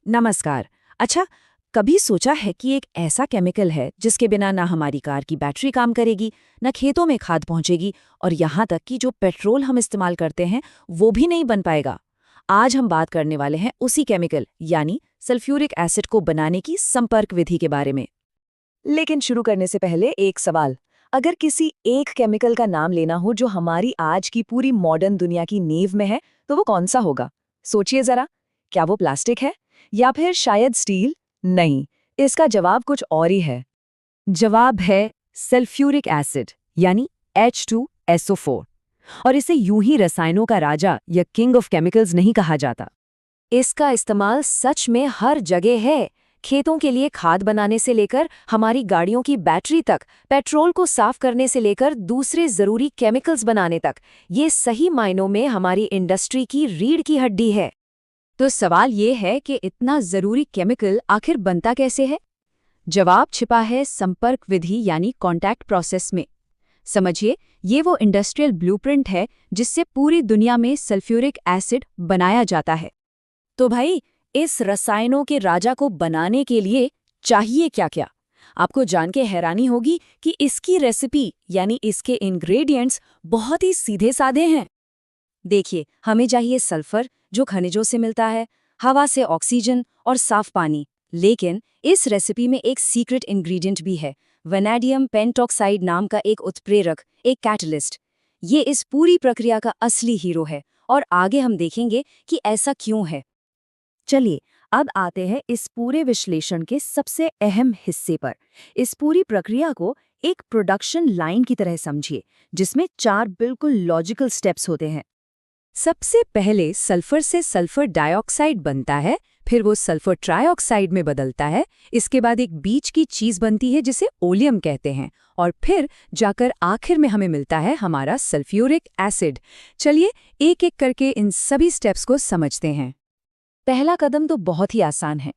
नमस्कार। अच्छा, कभी सोचा है कि एक ऐसा केमिकल है जिसके बिना ना हमारी कार की बैटरी काम करेगी, ना खेतों में खाद पहुंचेगी और यहाँ तक कि जो पेट्रोल हम इस्तेमाल करते हैं वो भी नहीं बन पाएगा। आज हम बात करने वाले हैं उसी केमिकल यानी सल्फ्यूरिक एसिड को बनाने की संपर्क विधि के बारे में। लेकिन शुरू करने से पहले एक सवाल। अगर किसी एक केमिकल का नाम लेना हो जो हमारी आज की पूरी मॉडर्न दुनिया की नींव में है, तो वो कौन सा होगा? सोचिए जरा। क्या वो प्लास्टिक है या फिर शायद स्टील? नहीं, इसका जवाब कुछ और ही है। जवाब है सल्फ्यूरिक एसिड यानी H2SO4। और इसे यूं ही रसायनों का राजा या किंग ऑफ केमिकल्स नहीं कहा जाता। इसका इस्तेमाल सच में हर जगह है। खेतों के लिए खाद बनाने से लेकर हमारी गाड़ियों की बैटरी तक, पेट्रोल को साफ करने से लेकर दूसरे जरूरी केमिकल्स बनाने तक, ये सही मायनों में हमारी इंडस्ट्री की रीढ़ की हड्डी है। तो सवाल ये है कि इतना जरूरी केमिकल आखिर बनता कैसे है? जवाब छिपा है संपर्क विधि यानी कॉन्टैक्ट प्रोसेस में। समझिए, ये वो इंडस्ट्रियल ब्लूप्रिंट है जिससे पूरी दुनिया में सल्फ्यूरिक एसिड बनाया जाता है। तो भाई, इस रसायनों के राजा को बनाने के लिए चाहिए क्या-क्या? आपको जान के हैरानी होगी कि इसकी रेसिपी यानी इसके इंग्रेडिएंट्स बहुत ही सीधे साधे हैं। देखिए, हमें चाहिए सल्फर जो खनिजों से मिलता है, हवा से ऑक्सीजन और साफ पानी। लेकिन इस रेसिपी में एक सीक्रेट इंग्रेडिएंट भी है, वैनेडियम पेंटॉक्साइड नाम का एक उत्प्रेरक, एक कैटलिस्ट। ये इस पूरी प्रक्रिया का असली हीरो है और आगे हम देखेंगे कि ऐसा क्यों है। चलिए, अब आते हैं इस पूरे विश्लेषण के सबसे अहम हिस्से पर। इस पूरी प्रक्रिया को एक प्रोडक्शन लाइन की तरह समझिए, जिसमें 4 बिल्कुल लॉजिकल स्टेप्स होते हैं। सबसे पहले सल्फर से सल्फर डाइऑक्साइड बनता है, फिर वो सल्फर ट्राइऑक्साइड में बदलता है, इसके बाद एक बीच की चीज बनती है जिसे ओलियम कहते हैं, और फिर जाकर आखिर में हमें मिलता है हमारा सल्फ्यूरिक एसिड। चलिए, एक एक करके इन सभी स्टेप्स को समझते हैं। पहला कदम तो बहुत ही आसान है।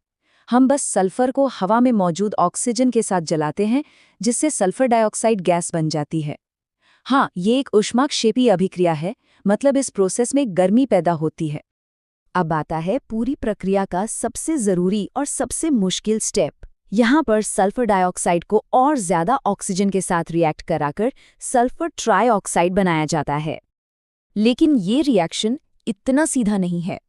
हम बस सल्फर को हवा में मौजूद ऑक्सीजन के साथ जलाते हैं, जिससे सल्फर डाइऑक्साइड गैस बन जाती है। हाँ, ये एक ऊष्माक्षेपी अभिक्रिया है, मतलब इस प्रोसेस में गर्मी पैदा होती है। अब आता है पूरी प्रक्रिया का सबसे जरूरी और सबसे मुश्किल स्टेप। यहाँ पर सल्फर डाइऑक्साइड को और ज्यादा ऑक्सीजन के साथ रिएक्ट कराकर सल्फर ट्राइऑक्साइड बनाया जाता है। लेकिन ये रिएक्शन इतना सीधा नहीं है।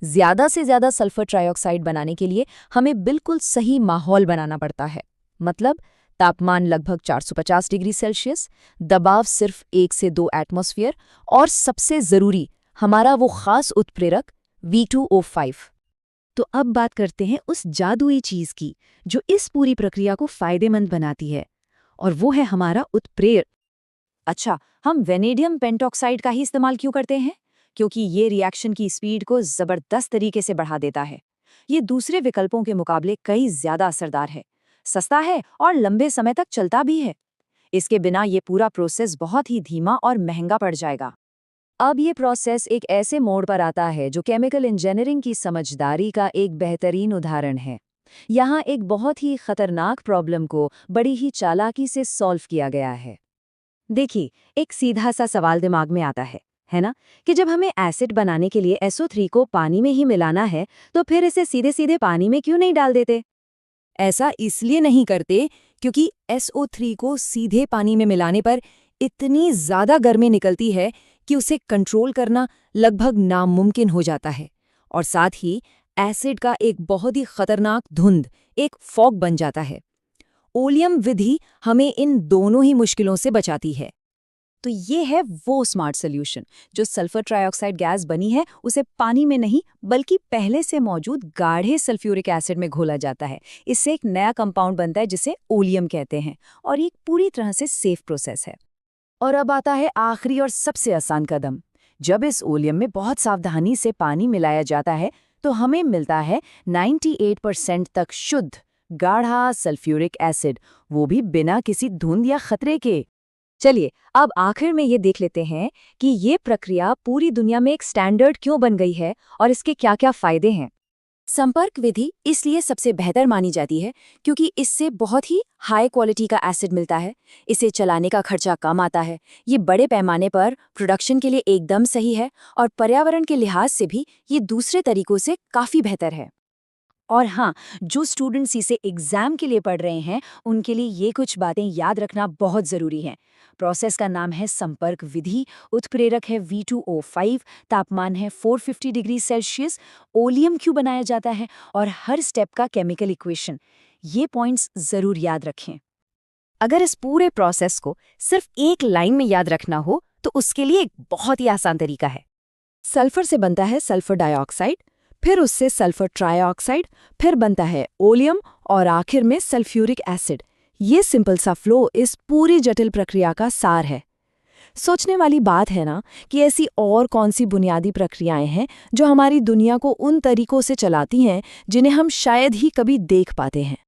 ज्यादा से ज्यादा सल्फर ट्राइऑक्साइड बनाने के लिए हमें बिल्कुल सही माहौल बनाना पड़ता है। मतलब तापमान लगभग 450 डिग्री सेल्सियस, दबाव सिर्फ 1 से 2 एटमॉस्फेयर और सबसे जरूरी हमारा वो खास उत्प्रेरक V2O5। तो अब बात करते हैं उस जादुई चीज की जो इस पूरी प्रक्रिया को फायदेमंद बनाती है, और वो है हमारा उत्प्रेरक। अच्छा, हम वेनेडियम पेंटॉक्साइड का ही इस्तेमाल क्यों करते हैं? क्योंकि ये रिएक्शन की स्पीड को जबरदस्त तरीके से बढ़ा देता है। ये दूसरे विकल्पों के मुकाबले कई ज्यादा असरदार है, सस्ता है और लंबे समय तक चलता भी है। इसके बिना ये पूरा प्रोसेस बहुत ही धीमा और महंगा पड़ जाएगा। अब ये प्रोसेस एक ऐसे मोड़ पर आता है जो केमिकल इंजीनियरिंग की समझदारी का एक बेहतरीन उदाहरण है। यहाँ एक बहुत ही खतरनाक प्रॉब्लम को बड़ी ही चालाकी से सॉल्व किया गया है। देखिए, एक सीधा सा सवाल दिमाग में आता है ना, कि जब हमें एसिड बनाने के लिए SO3 को पानी में ही मिलाना है, तो फिर इसे सीधे सीधे पानी में क्यों नहीं डाल देते? ऐसा इसलिए नहीं करते क्योंकि SO3 को सीधे पानी में मिलाने पर इतनी ज्यादा गर्मी निकलती है कि उसे कंट्रोल करना लगभग नामुमकिन हो जाता है, और साथ ही एसिड का एक बहुत ही खतरनाक धुंध, एक फॉग बन जाता है। ओलियम विधि हमें इन दोनों ही मुश्किलों से बचाती है। तो ये है वो स्मार्ट सॉल्यूशन जो सल्फर ट्राइऑक्साइड गैस बनी है उसे पानी में नहीं बल्कि पहले से मौजूद गाढ़े सल्फ्यूरिक एसिड में घोला जाता है। इससे एक नया कंपाउंड बनता है जिसे ओलियम कहते हैं, और ये पूरी तरह से सेफ प्रोसेस है। और अब आता है आखिरी और सबसे आसान कदम। जब इस ओलियम में बहुत सावधानी से पानी मिलाया जाता है तो हमें मिलता है 98% तक शुद्ध गाढ़ा सल्फ्यूरिक एसिड, वो भी बिना किसी धुंध या खतरे के। चलिए, अब आखिर में ये देख लेते हैं कि ये प्रक्रिया पूरी दुनिया में एक स्टैंडर्ड क्यों बन गई है और इसके क्या-क्या फायदे हैं। संपर्क विधि इसलिए सबसे बेहतर मानी जाती है क्योंकि इससे बहुत ही हाई क्वालिटी का एसिड मिलता है। इसे चलाने का खर्चा कम आता है, ये बड़े पैमाने पर प्रोडक्शन के लिए एकदम सही है, और पर्यावरण के लिहाज से भी ये दूसरे तरीकों से काफ़ी बेहतर है। और हाँ, जो स्टूडेंट्स इसे एग्जाम के लिए पढ़ रहे हैं उनके लिए ये कुछ बातें याद रखना बहुत ज़रूरी है। प्रोसेस का नाम है संपर्क विधि, उत्प्रेरक है V2O5, तापमान है 450 डिग्री सेल्सियस, ओलियम क्यों बनाया जाता है और हर स्टेप का केमिकल इक्वेशन। ये पॉइंट्स ज़रूर याद रखें। अगर इस पूरे प्रोसेस को सिर्फ एक लाइन में याद रखना हो तो उसके लिए एक बहुत ही आसान तरीका है। सल्फर से बनता है सल्फर डाइऑक्साइड, फिर उससे सल्फर ट्राइऑक्साइड, फिर बनता है ओलियम और आखिर में सल्फ्यूरिक एसिड। ये सिंपल सा फ्लो इस पूरी जटिल प्रक्रिया का सार है। सोचने वाली बात है ना कि ऐसी और कौन सी बुनियादी प्रक्रियाएं हैं जो हमारी दुनिया को उन तरीकों से चलाती हैं जिन्हें हम शायद ही कभी देख पाते हैं।